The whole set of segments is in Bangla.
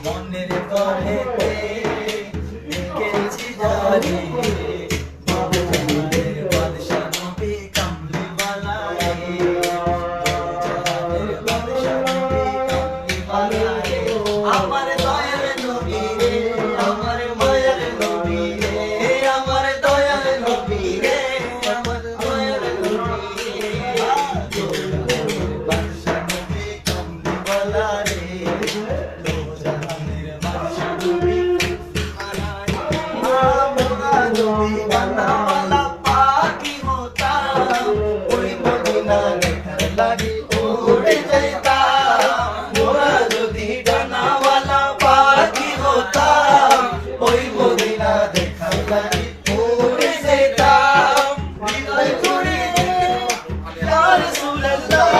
মনের ঘরেতে দেখেছি যারে জাহানের বাদশা নবী কামলিওয়ালা রে জাহানের বাদশা নবী কামলিওয়ালা রে আমার দয়ার নবী রে আমার মায়ার নবী রে আমার দয়ার নবী রে আমার দয়ার নবী রে জাহানের বাদশা নবী কামলিওয়ালা রে জাহানের বাদশা নবী বানাওয়ালা পাখি হতাম ওই মদিনা দেখার লাগি উড়ে যাইতাম মোরা যদি ডানাওয়ালা পাখি হতাম ওই মদিনা দেখার লাগি উড়ে যাইতাম হৃদয় জুড়ে ইয়া রাসূলুল্লাহ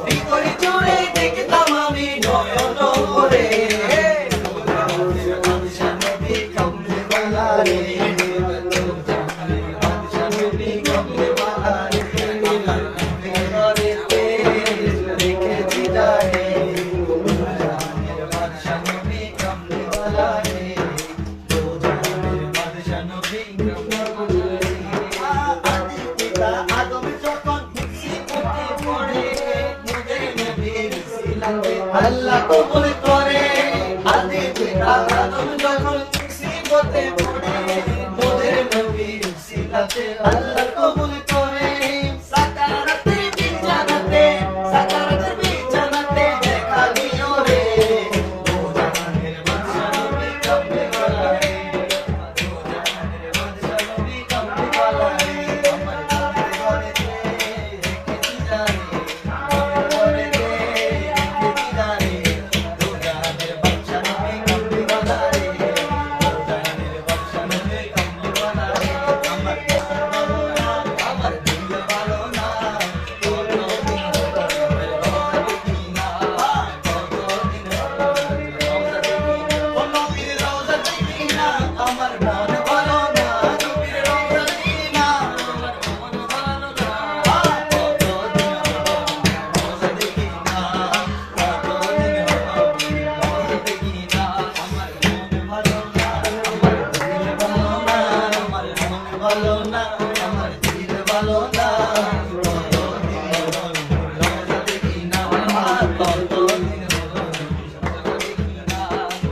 হৃদয় জুড়ে দেখতাম আমি নয়ন ভরে জাহানের বাদশা নবী কামলিওয়ালা রে আল্লাহ কবুল করে আদি পিতা আদম যখন মুসিবতে পড়ে মোদের নবীর সিলাতে আল্লাহ কবুল